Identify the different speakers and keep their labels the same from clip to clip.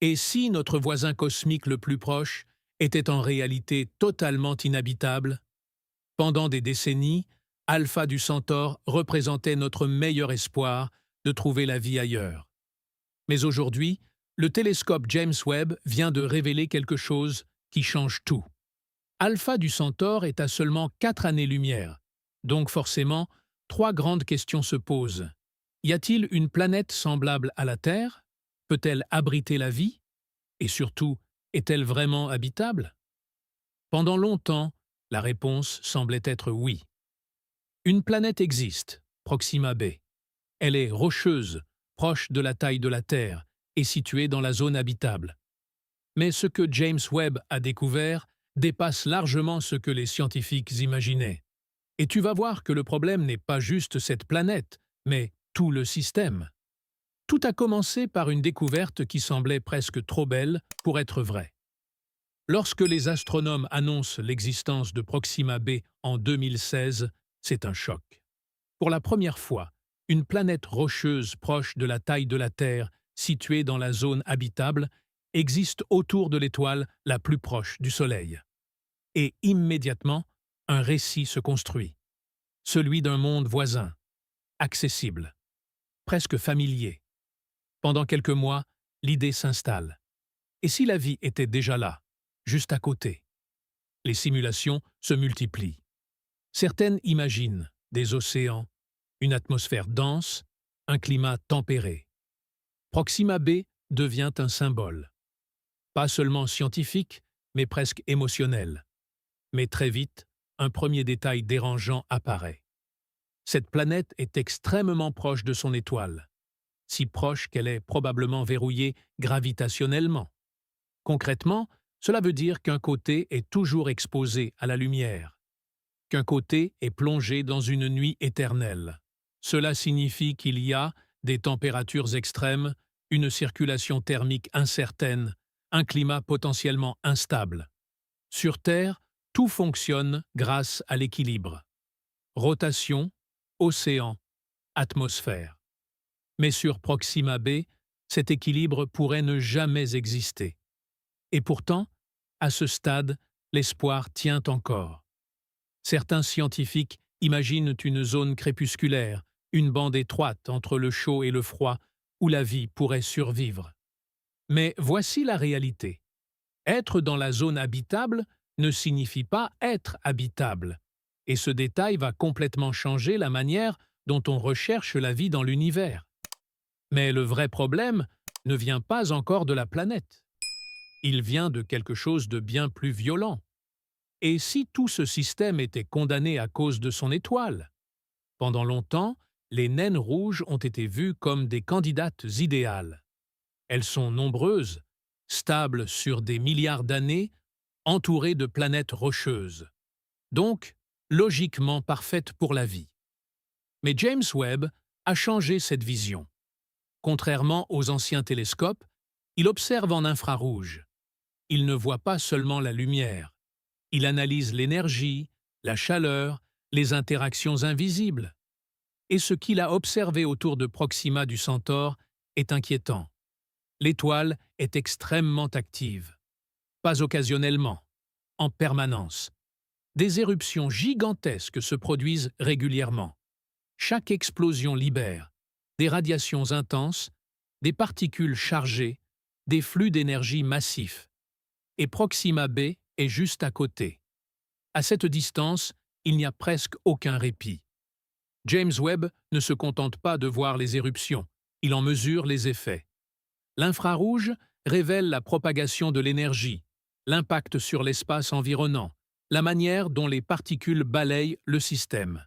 Speaker 1: Et si notre voisin cosmique le plus proche était en réalité totalement inhabitable? Pendant des décennies, Alpha du Centaure représentait notre meilleur espoir de trouver la vie ailleurs. Mais aujourd'hui, le télescope James Webb vient de révéler quelque chose qui change tout. Alpha du Centaure est à seulement 4 années-lumière. Donc forcément, trois grandes questions se posent. Y a-t-il une planète semblable à la Terre? Peut-elle abriter la vie? Et surtout, est-elle vraiment habitable? Pendant longtemps, la réponse semblait être oui. Une planète existe, Proxima b. Elle est rocheuse, proche de la taille de la Terre et située dans la zone habitable. Mais ce que James Webb a découvert dépasse largement ce que les scientifiques imaginaient. Et tu vas voir que le problème n'est pas juste cette planète, mais tout le système. Tout a commencé par une découverte qui semblait presque trop belle pour être vraie. Lorsque les astronomes annoncent l'existence de Proxima b en 2016, c'est un choc. Pour la première fois, une planète rocheuse proche de la taille de la Terre, située dans la zone habitable, existe autour de l'étoile la plus proche du Soleil. Et immédiatement, un récit se construit. Celui d'un monde voisin, accessible, presque familier. Pendant quelques mois, l'idée s'installe. Et si la vie était déjà là, juste à côté? Les simulations se multiplient. Certaines imaginent des océans, une atmosphère dense, un climat tempéré. Proxima b devient un symbole. Pas seulement scientifique, mais presque émotionnel. Mais très vite, un premier détail dérangeant apparaît. Cette planète est extrêmement proche de son étoile, si proche qu'elle est probablement verrouillée gravitationnellement. Concrètement, cela veut dire qu'un côté est toujours exposé à la lumière, qu'un côté est plongé dans une nuit éternelle. Cela signifie qu'il y a des températures extrêmes, une circulation thermique incertaine, un climat potentiellement instable. Sur Terre, tout fonctionne grâce à l'équilibre. Rotation, océan, atmosphère. Mais sur Proxima b, cet équilibre pourrait ne jamais exister. Et pourtant, à ce stade, l'espoir tient encore. Certains scientifiques imaginent une zone crépusculaire, une bande étroite entre le chaud et le froid, où la vie pourrait survivre. Mais voici la réalité. Être dans la zone habitable ne signifie pas être habitable. Et ce détail va complètement changer la manière dont on recherche la vie dans l'univers. Mais le vrai problème ne vient pas encore de la planète. Il vient de quelque chose de bien plus violent. Et si tout ce système était condamné à cause de son étoile? Pendant longtemps, les naines rouges ont été vues comme des candidates idéales. Elles sont nombreuses, stables sur des milliards d'années, entourées de planètes rocheuses. Donc, logiquement parfaites pour la vie. Mais James Webb a changé cette vision. Contrairement aux anciens télescopes, il observe en infrarouge. Il ne voit pas seulement la lumière. Il analyse l'énergie, la chaleur, les interactions invisibles. Et ce qu'il a observé autour de Proxima du Centaure est inquiétant. L'étoile est extrêmement active. Pas occasionnellement, en permanence. Des éruptions gigantesques se produisent régulièrement. Chaque explosion libère des radiations intenses, des particules chargées, des flux d'énergie massifs. Et Proxima b est juste à côté. À cette distance, il n'y a presque aucun répit. James Webb ne se contente pas de voir les éruptions, il en mesure les effets. L'infrarouge révèle la propagation de l'énergie, l'impact sur l'espace environnant, la manière dont les particules balayent le système.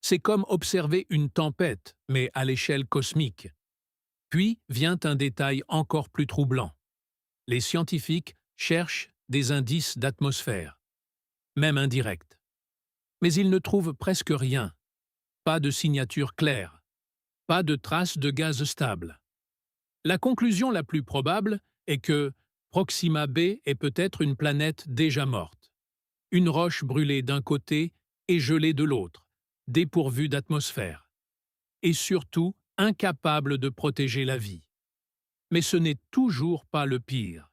Speaker 1: C'est comme observer une tempête, mais à l'échelle cosmique. Puis vient un détail encore plus troublant. Les scientifiques cherchent des indices d'atmosphère, même indirects. Mais ils ne trouvent presque rien. Pas de signature claire, pas de traces de gaz stable. La conclusion la plus probable est que Proxima b est peut-être une planète déjà morte. Une roche brûlée d'un côté et gelée de l'autre, dépourvue d'atmosphère. Et surtout, incapable de protéger la vie. Mais ce n'est toujours pas le pire.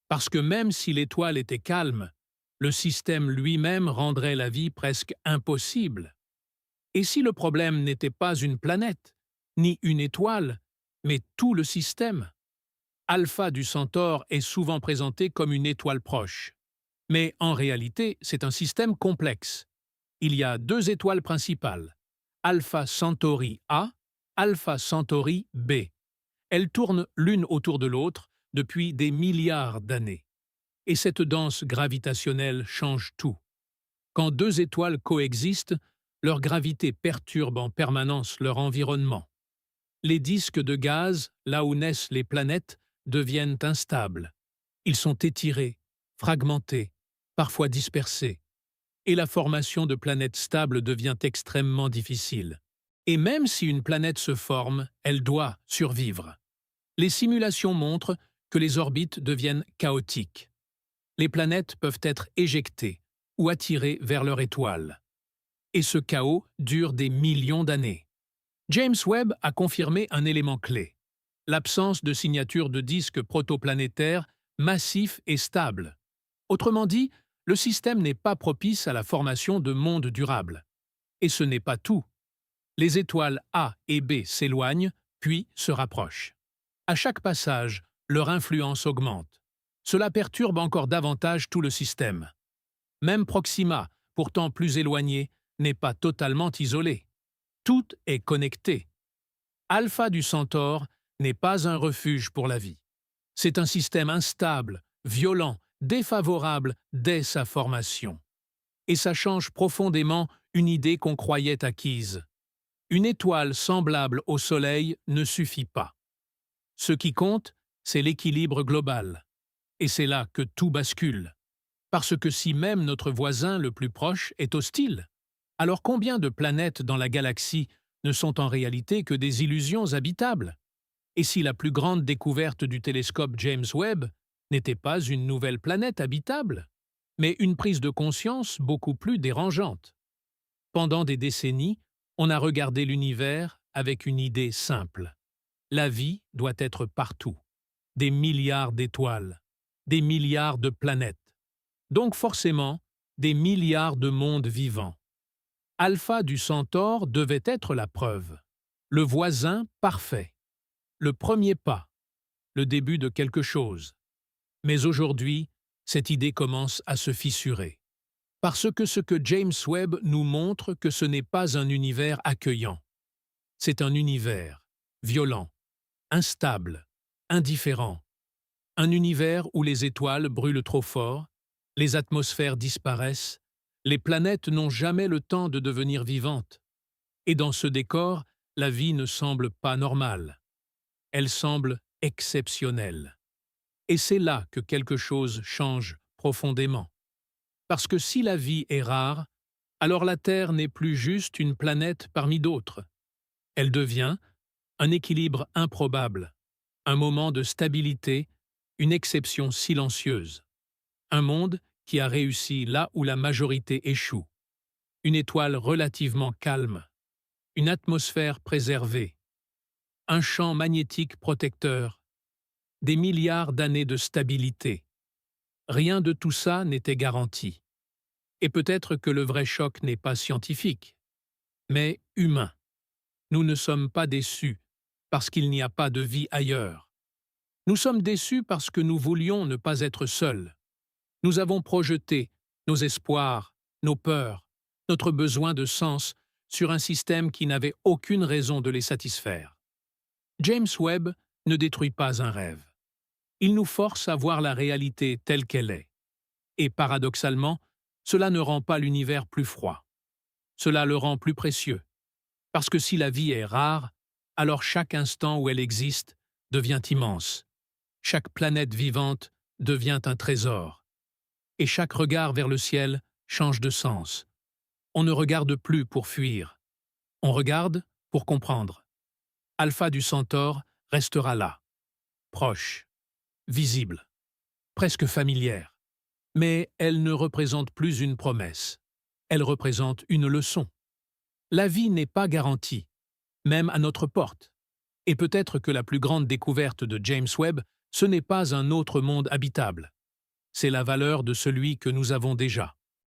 Speaker 1: Parce que même si l'étoile était calme, le système lui-même rendrait la vie presque impossible. Et si le problème n'était pas une planète, ni une étoile, mais tout le système? Alpha du Centaure est souvent présenté comme une étoile proche. Mais en réalité, c'est un système complexe. Il y a deux étoiles principales, Alpha Centauri A, Alpha Centauri B. Elles tournent l'une autour de l'autre depuis des milliards d'années. Et cette danse gravitationnelle change tout. Quand deux étoiles coexistent, leur gravité perturbe en permanence leur environnement. Les disques de gaz, là où naissent les planètes, deviennent instables. Ils sont étirés, fragmentés, parfois dispersés. Et la formation de planètes stables devient extrêmement difficile. Et même si une planète se forme, elle doit survivre. Les simulations montrent que les orbites deviennent chaotiques. Les planètes peuvent être éjectées ou attirées vers leur étoile. Et ce chaos dure des millions d'années. James Webb a confirmé un élément clé, l'absence de signature de disques protoplanétaires massifs et stables. Autrement dit, le système n'est pas propice à la formation de mondes durables. Et ce n'est pas tout. Les étoiles A et B s'éloignent, puis se rapprochent. À chaque passage, leur influence augmente. Cela perturbe encore davantage tout le système. Même Proxima, pourtant plus éloigné, n'est pas totalement isolé. Tout est connecté. Alpha du Centaure n'est pas un refuge pour la vie. C'est un système instable, violent, défavorable dès sa formation. Et ça change profondément une idée qu'on croyait acquise. Une étoile semblable au Soleil ne suffit pas. Ce qui compte, c'est l'équilibre global. Et c'est là que tout bascule. Parce que si même notre voisin le plus proche est hostile, alors combien de planètes dans la galaxie ne sont en réalité que des illusions habitables? Et si la plus grande découverte du télescope James Webb n'était pas une nouvelle planète habitable, mais une prise de conscience beaucoup plus dérangeante? Pendant des décennies, on a regardé l'univers avec une idée simple. La vie doit être partout. Des milliards d'étoiles, des milliards de planètes. Donc forcément, des milliards de mondes vivants. Alpha du Centaure devait être la preuve. Le voisin parfait. Le premier pas. Le début de quelque chose. Mais aujourd'hui, cette idée commence à se fissurer. Parce que ce que James Webb nous montre que ce n'est pas un univers accueillant. C'est un univers violent, instable, indifférent. Un univers où les étoiles brûlent trop fort, les atmosphères disparaissent, les planètes n'ont jamais le temps de devenir vivantes. Et dans ce décor, la vie ne semble pas normale. Elle semble exceptionnelle. Et c'est là que quelque chose change profondément. Parce que si la vie est rare, alors la Terre n'est plus juste une planète parmi d'autres. Elle devient un équilibre improbable, un moment de stabilité, une exception silencieuse. Un monde qui a réussi là où la majorité échoue. Une étoile relativement calme. Une atmosphère préservée. Un champ magnétique protecteur. Des milliards d'années de stabilité. Rien de tout ça n'était garanti. Et peut-être que le vrai choc n'est pas scientifique, mais humain. Nous ne sommes pas déçus parce qu'il n'y a pas de vie ailleurs. Nous sommes déçus parce que nous voulions ne pas être seuls. Nous avons projeté nos espoirs, nos peurs, notre besoin de sens sur un système qui n'avait aucune raison de les satisfaire. James Webb ne détruit pas un rêve. Il nous force à voir la réalité telle qu'elle est. Et paradoxalement, cela ne rend pas l'univers plus froid. Cela le rend plus précieux. Parce que si la vie est rare, alors chaque instant où elle existe devient immense. Chaque planète vivante devient un trésor. Et chaque regard vers le ciel change de sens. On ne regarde plus pour fuir. On regarde pour comprendre. Alpha du Centaure restera là, proche, visible, presque familière. Mais elle ne représente plus une promesse. Elle représente une leçon. La vie n'est pas garantie, même à notre porte. Et peut-être que la plus grande découverte de James Webb, ce n'est pas un autre monde habitable. C'est la valeur de celui que nous avons déjà.